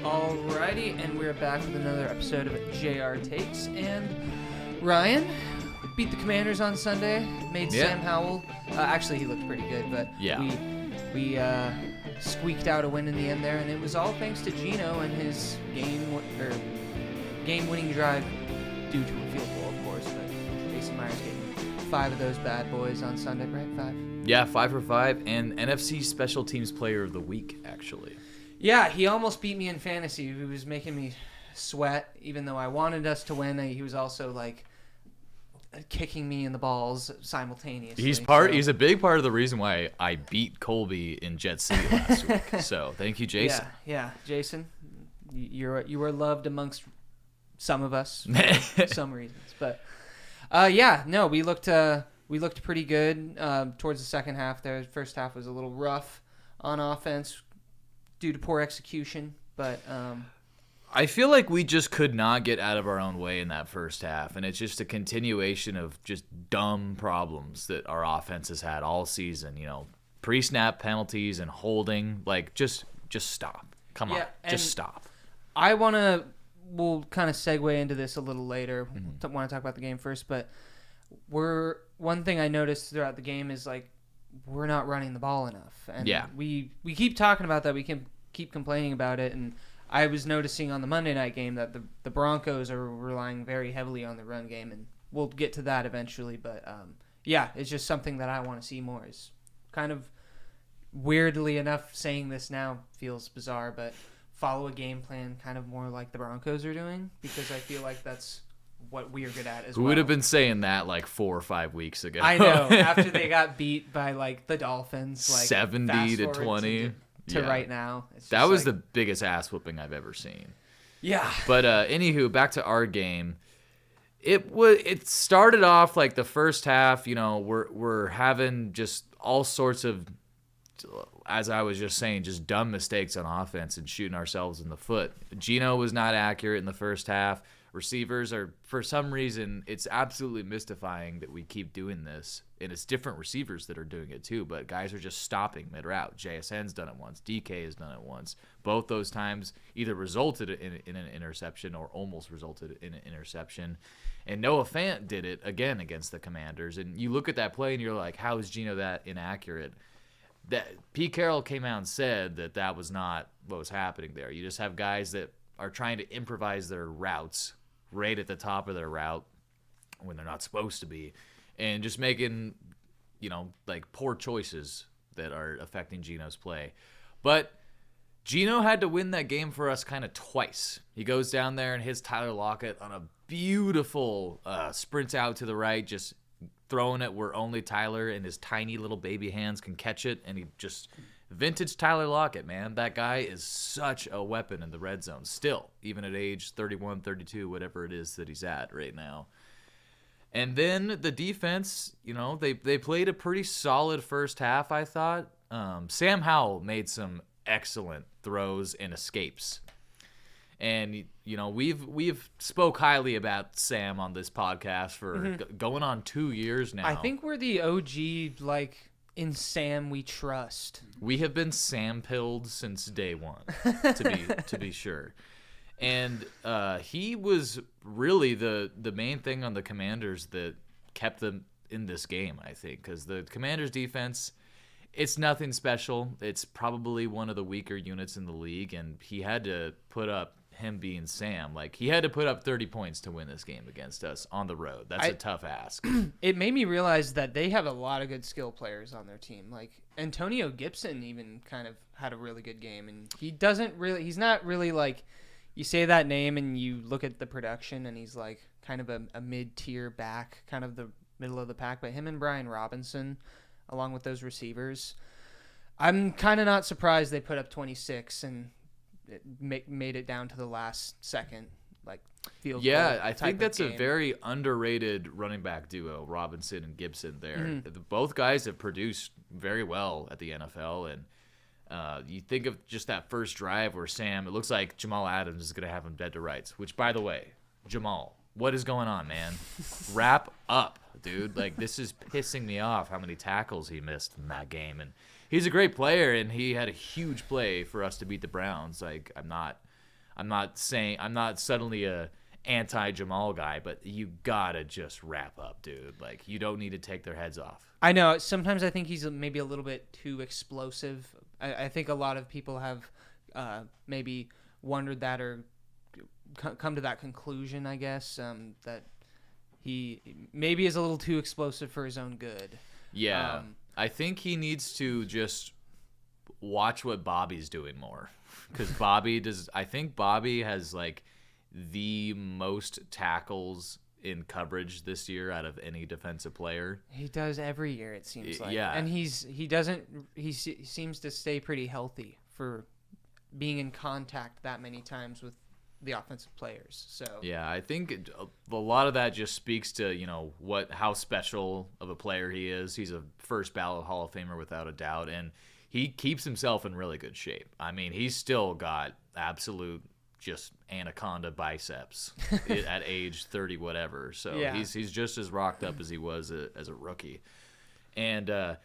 Alrighty, and we're back with another episode of JR Takes. And Ryan beat the Commanders on Sunday, made Sam Howell. Actually, he looked pretty good, but we squeaked out a win in the end there, and it was all thanks to Geno and his game-winning drive due to a field goal, of course. But Jason Myers getting 5 of those bad boys on Sunday, right? 5. Yeah, 5 for 5, and NFC Special Teams Player of the Week, actually. Yeah, he almost beat me in fantasy. He was making me sweat, even though I wanted us to win. He was also like kicking me in the balls simultaneously. He's a big part of the reason why I beat Colby in Jet City last week. So thank you, Jason. Yeah, Jason, you were loved amongst some of us for some reasons, but we looked pretty good towards the second half. There, first half was a little rough on offense due to poor execution, but I feel like we just could not get out of our own way in that first half, and it's just a continuation of just dumb problems that our offense has had all season. You know, pre-snap penalties and holding. Like, just stop. Come on, just stop. We'll kind of segue into this a little later. Mm-hmm. Want to talk about the game first, but one thing I noticed throughout the game is like, we're not running the ball enough. And we keep talking about that. We can keep complaining about it. And I was noticing on the Monday night game that the Broncos are relying very heavily on the run game. And we'll get to that eventually. But, it's just something that I want to see more. Is kind of, weirdly enough, saying this now feels bizarre, but follow a game plan kind of more like the Broncos are doing, because I feel like that's what we're good at as well. Who would have been saying that like 4 or 5 weeks ago? I know. After they got beat by like the Dolphins, like 70-20 to right now. That was the biggest ass whooping I've ever seen. Yeah. But anywho, back to our game. It started off like the first half. You know, we're having just all sorts of, as I was just saying, just dumb mistakes on offense and shooting ourselves in the foot. Geno was not accurate in the first half. Receivers are, for some reason, it's absolutely mystifying that we keep doing this, and it's different receivers that are doing it too, but guys are just stopping mid-route. JSN's done it once. DK has done it once. Both those times either resulted in an interception or almost resulted in an interception. And Noah Fant did it again against the Commanders, and you look at that play and you're like, how is Geno that inaccurate? That Pete Carroll came out and said that was not what was happening there. You just have guys that are trying to improvise their routes right at the top of their route when they're not supposed to be, and just making, like poor choices that are affecting Geno's play. But Geno had to win that game for us kind of twice. He goes down there and hits Tyler Lockett on a beautiful sprint out to the right, just throwing it where only Tyler and his tiny little baby hands can catch it, and he just vintage Tyler Lockett, man. That guy is such a weapon in the red zone still, even at age 31, 32, whatever it is that he's at right now. And then the defense, they played a pretty solid first half, I thought. Sam Howell made some excellent throws and escapes. And, we've spoke highly about Sam on this podcast for going on 2 years now. I think we're the OG, in Sam we trust. We have been Sam-pilled since day one, to be sure. And he was really the main thing on the Commanders that kept them in this game, I think, because the Commanders' defense, it's nothing special. It's probably one of the weaker units in the league, and he had to put up, him being Sam, he had to put up 30 points to win this game against us on the road. That's a tough ask. It made me realize that they have a lot of good skill players on their team. Like Antonio Gibson even kind of had a really good game, and he's not really you say that name and you look at the production and he's kind of a mid-tier back, kind of the middle of the pack, but him and Brian Robinson, along with those receivers, I'm kind of not surprised they put up 26 and made it down to the last second, field goal. Yeah, I think that's a very underrated running back duo, Robinson and Gibson there. Mm-hmm. Both guys have produced very well at the NFL, and you think of just that first drive where Sam, it looks like Jamal Adams is going to have him dead to rights, which, by the way, Jamal, what is going on, man? Wrap up, dude. This is pissing me off how many tackles he missed in that game. And he's a great player, and he had a huge play for us to beat the Browns. I'm not I'm not suddenly a anti-Jamal guy, but you gotta just wrap up, dude. Like, you don't need to take their heads off. I know. Sometimes I think he's maybe a little bit too explosive. I think a lot of people have maybe wondered that or come to that conclusion, I guess, that he maybe is a little too explosive for his own good. Yeah. I think he needs to just watch what Bobby's doing more. Because I think Bobby has, like, the most tackles in coverage this year out of any defensive player. He does every year, it seems like. Yeah. And he seems to stay pretty healthy for being in contact that many times with the offensive players. So yeah, I think a lot of that just speaks to, how special of a player he is. He's a first ballot Hall of Famer without a doubt, and he keeps himself in really good shape. I mean, he's still got absolute just anaconda biceps at age 30 whatever. So yeah. He's just as rocked up as he was as a rookie. And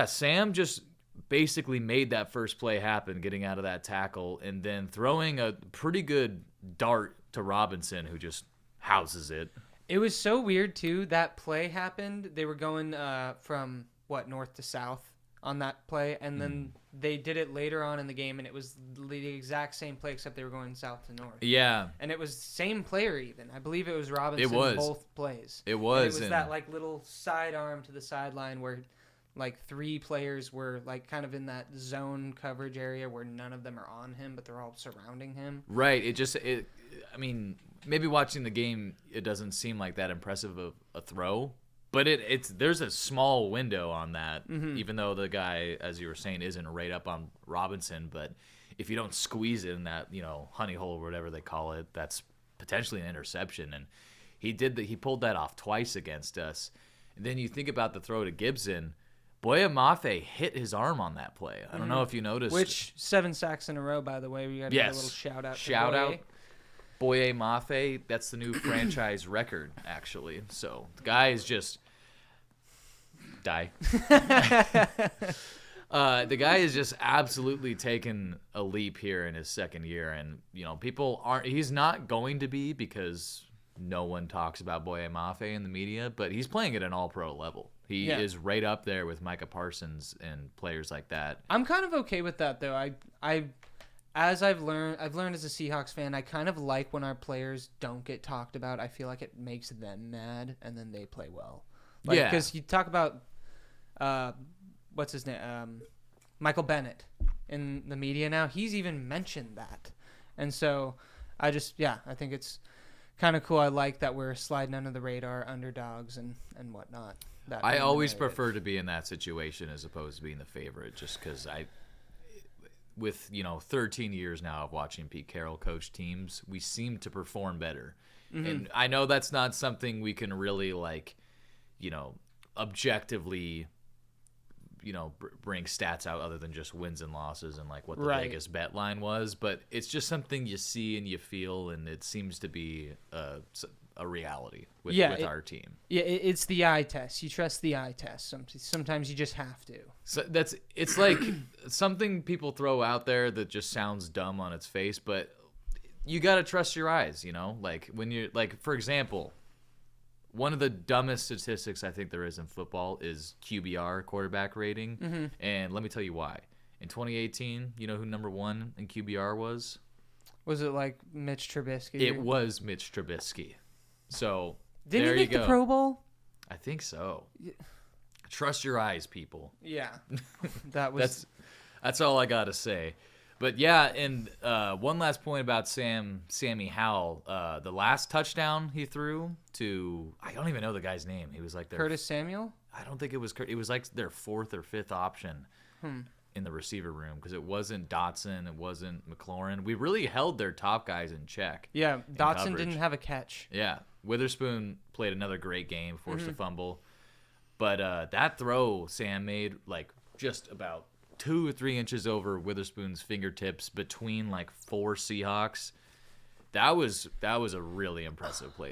Sam just basically made that first play happen, getting out of that tackle and then throwing a pretty good dart to Robinson, who just houses it. It was so weird too. That play happened. They were going from north to south on that play, and then they did it later on in the game, and it was the exact same play except they were going south to north. Yeah. And it was same player even. I believe it was Robinson. It was both plays. It was. And it was that like little sidearm to the sideline where like three players were like kind of in that zone coverage area where none of them are on him, but they're all surrounding him. Right. I mean, maybe watching the game, it doesn't seem like that impressive of a throw, but there's a small window on that, even though the guy, as you were saying, isn't right up on Robinson. But if you don't squeeze it in that, honey hole or whatever they call it, that's potentially an interception. And he pulled that off twice against us. And then you think about the throw to Gibson. Boya Mafe hit his arm on that play. I don't know if you noticed. Which 7 sacks in a row, by the way. We got to give a little shout out. Shout out. Boya Mafe. That's the new franchise record, actually. So the guy is just die. The guy is just absolutely taken a leap here in his second year, and people aren't. He's not going to be, because no one talks about Boya Mafe in the media, but he's playing at an all-pro level. He is right up there with Micah Parsons and players like that. I'm kind of okay with that, though. I've learned as a Seahawks fan, I kind of like when our players don't get talked about. I feel like it makes them mad, and then they play well. Because you talk about, what's his name, Michael Bennett in the media now. He's even mentioned that, and so I think it's kind of cool. I like that we're sliding under the radar, underdogs and whatnot. I always prefer to be in that situation as opposed to being the favorite, just because with 13 years now of watching Pete Carroll coach teams, we seem to perform better. And I know that's not something we can really objectively bring stats out other than just wins and losses and like what the Vegas bet line was, but it's just something you see and you feel, and it seems to be a reality with our team. Yeah, it's the eye test. You trust the eye test. Sometimes you just have to. So it's like something people throw out there that just sounds dumb on its face, but you got to trust your eyes, like when you're like, for example, one of the dumbest statistics I think there is in football is QBR, quarterback rating. And let me tell you why. In 2018, you know who number 1 in QBR was? Was it like Mitch Trubisky? It was Mitch Trubisky. So didn't there he make you go. The Pro Bowl? I think so. Yeah. Trust your eyes, people. Yeah, that's all I gotta say. But yeah, and one last point about Sammy Howell. The last touchdown he threw to, I don't even know the guy's name. He was like Curtis Samuel. I don't think it was. It was like their 4th or 5th option in the receiver room, because it wasn't Dotson, it wasn't McLaurin. We really held their top guys in check. Yeah, Dotson didn't have a catch. Yeah, Witherspoon played another great game, forced a fumble. But that throw Sam made, like, just about 2 or 3 inches over Witherspoon's fingertips between like 4 Seahawks. That was a really impressive play.